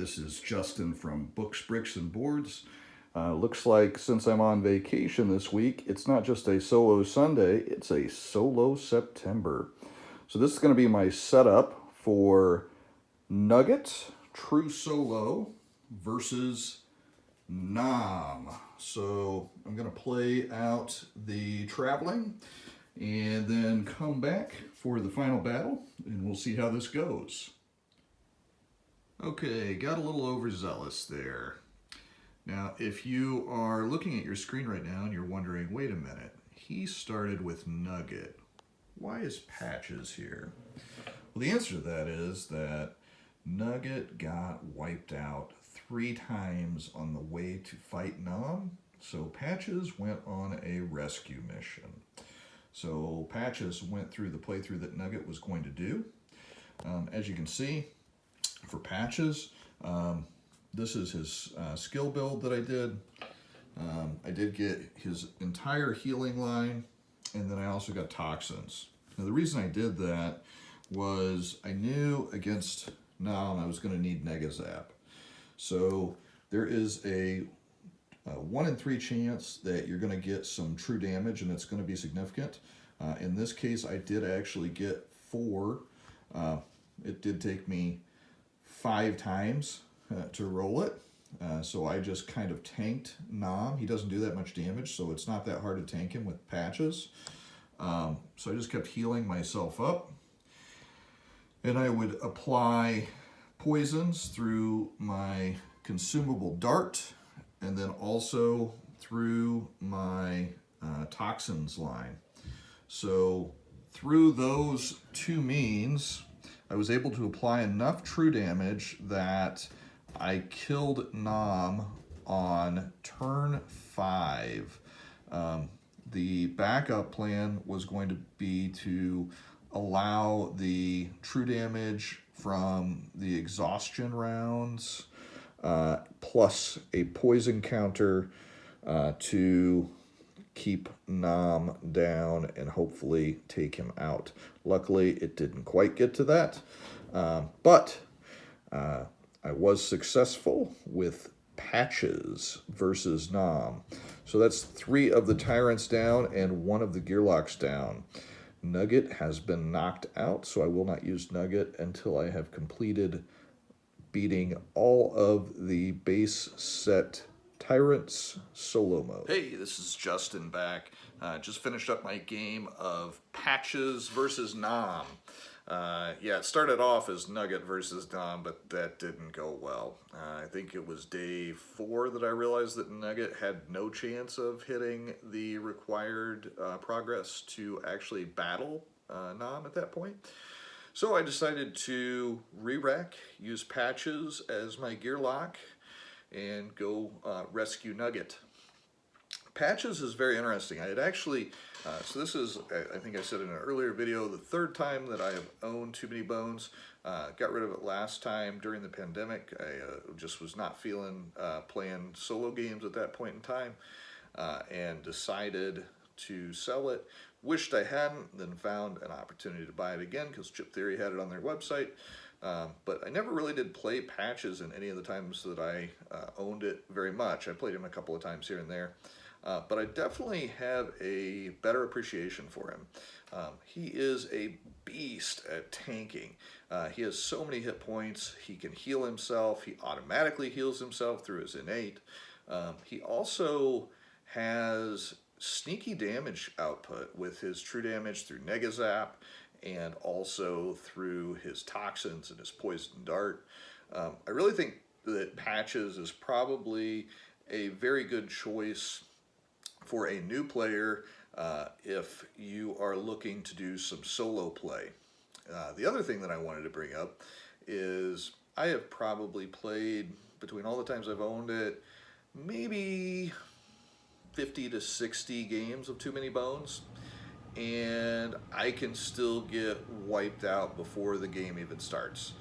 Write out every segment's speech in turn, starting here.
this is Justin from Books, Bricks, and Boards. Looks like since I'm on vacation this week, it's not just a solo Sunday, it's a solo September. So this is going to be my setup for Nugget, True Solo versus Nom. So I'm going to play out the traveling and then come back for the final battle, and we'll see how this goes. Okay, got a little overzealous there. Now, if you are looking at your screen right now and you're wondering, wait a minute, he started with Nugget. Why is Patches here? Well, the answer to that is that Nugget got wiped out 3 times on the way to fight Nom, so Patches went on a rescue mission. So Patches went through the playthrough that Nugget was going to do. As you can see, for Patches, this is his skill build that I did. I did get his entire healing line, and then I also got toxins. Now the reason I did that was I knew against Nom I was going to need Negazap. So there is a 1 in 3 chance that you're going to get some true damage, and it's going to be significant. In this case, I did actually get 4. It did take me 5 times to roll it. So I just kind of tanked Nom. He doesn't do that much damage, so it's not that hard to tank him with Patches. So I just kept healing myself up. And I would apply poisons through my consumable dart, and then also through my toxins line. So through those 2 means, I was able to apply enough true damage that I killed Nom on turn 5. The backup plan was going to be to allow the true damage from the exhaustion rounds plus a poison counter to keep Nom down and hopefully take him out. Luckily, it didn't quite get to that, but I was successful with Patches versus Nom. So that's 3 of the tyrants down and 1 of the gearlocks down. Nugget has been knocked out, so I will not use Nugget until I have completed beating all of the base set tyrants solo mode. Hey, this is Justin back. Just finished up my game of Patches versus Nom. Yeah, it started off as Nugget versus Nom, but that didn't go well. I think it was day 4 that I realized that Nugget had no chance of hitting the required progress to actually battle Nom at that point. So I decided to re-rack, use Patches as my gear lock, and go rescue Nugget. Patches is very interesting. I had actually, so this is, I think I said in an earlier video, the 3rd time that I have owned Too Many Bones. Got rid of it last time during the pandemic. I just was not feeling playing solo games at that point in time, and decided to sell it. Wished I hadn't, then found an opportunity to buy it again because Chip Theory had it on their website. But I never really did play Patches in any of the times that I owned it very much. I played him a couple of times here and there. But I definitely have a better appreciation for him. He is a beast at tanking. He has so many hit points. He can heal himself. He automatically heals himself through his innate. He also has sneaky damage output with his true damage through Negazap and also through his toxins and his poison dart. I really think that Patches is probably a very good choice for a new player if you are looking to do some solo play. The other thing that I wanted to bring up is I have probably played, between all the times I've owned it, maybe 50 to 60 games of Too Many Bones, and I can still get wiped out before the game even starts.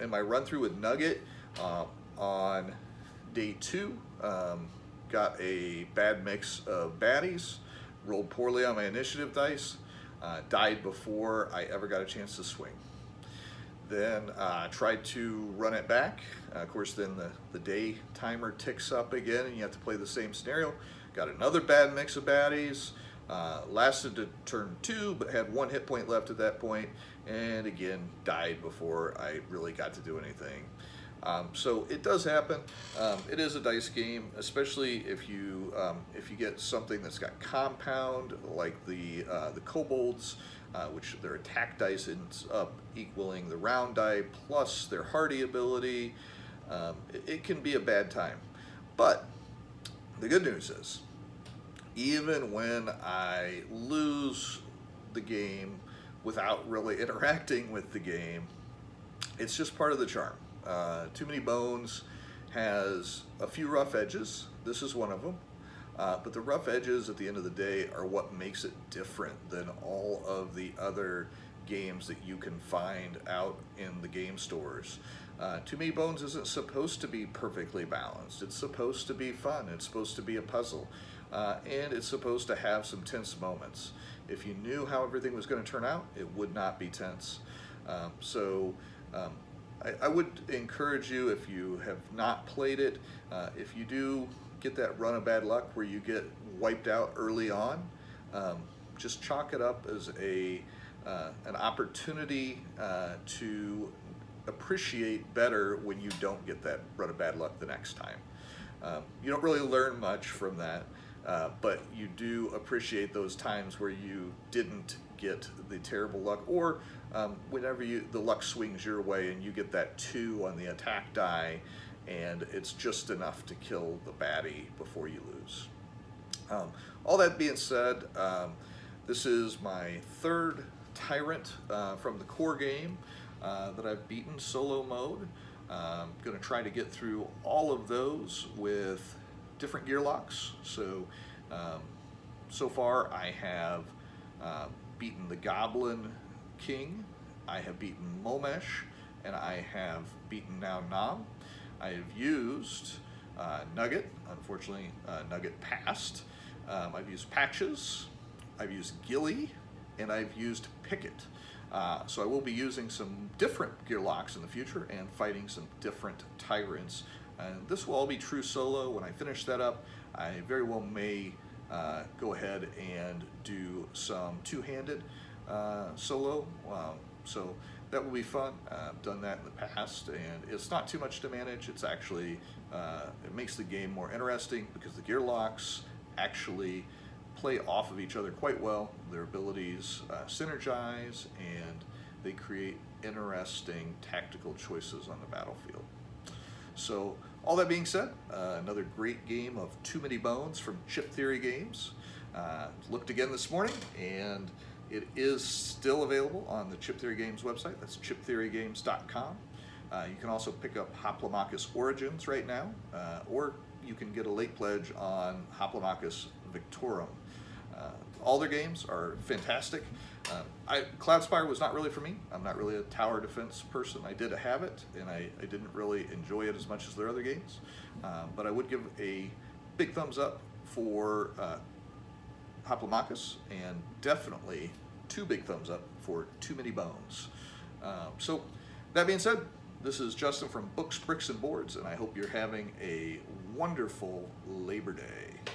In my run through with Nugget on day 2, got a bad mix of baddies, rolled poorly on my initiative dice, died before I ever got a chance to swing. Then tried to run it back. Of course, then the day timer ticks up again and you have to play the same scenario. Got another bad mix of baddies. Lasted to turn 2, but had 1 hit point left at that point, and again died before I really got to do anything. So it does happen. It is a dice game, especially if you get something that's got compound like the kobolds, which their attack dice ends up equaling the round die plus their hardy ability. It can be a bad time, but the good news is, even when I lose the game without really interacting with the game, it's just part of the charm. Too Many Bones has a few rough edges. This is one of them. But the rough edges at the end of the day are what makes it different than all of the other games that you can find out in the game stores. Too Many Bones isn't supposed to be perfectly balanced. It's supposed to be fun. It's supposed to be a puzzle. And it's supposed to have some tense moments. If you knew how everything was going to turn out, it would not be tense. I would encourage you, if you have not played it, if you do get that run of bad luck where you get wiped out early on, just chalk it up as an opportunity to appreciate better when you don't get that run of bad luck the next time. You don't really learn much from that, but you do appreciate those times where you didn't get the terrible luck, or whenever the luck swings your way and you get that 2 on the attack die and it's just enough to kill the baddie before you lose. All that being said, this is my 3rd tyrant from the core game that I've beaten solo mode. I'm going to try to get through all of those with different gear locks. So far I have beaten the Goblin King, I have beaten Momesh, and I have beaten now Nam. I have used Nugget. Unfortunately, Nugget passed. I've used Patches, I've used Gilly, and I've used Picket. So I will be using some different gear locks in the future and fighting some different tyrants. And this will all be true solo. When I finish that up, I very well may go ahead and do some two-handed solo. So that will be fun. I've done that in the past, and it's not too much to manage. It's actually, it makes the game more interesting because the gear locks actually play off of each other quite well. Their abilities synergize, and they create interesting tactical choices on the battlefield. So all that being said, another great game of Too Many Bones from Chip Theory Games. Looked again this morning, and it is still available on the Chip Theory Games website. That's chiptheorygames.com. You can also pick up Hoplomachus Origins right now, or you can get a late pledge on Hoplomachus Victorum. All their games are fantastic. Cloudspire was not really for me. I'm not really a tower defense person. I did have it, and I didn't really enjoy it as much as their other games. But I would give a big thumbs up for Hoplomachus, and definitely 2 big thumbs up for Too Many Bones. So that being said, this is Justin from Books, Bricks, and Boards, and I hope you're having a wonderful Labor Day.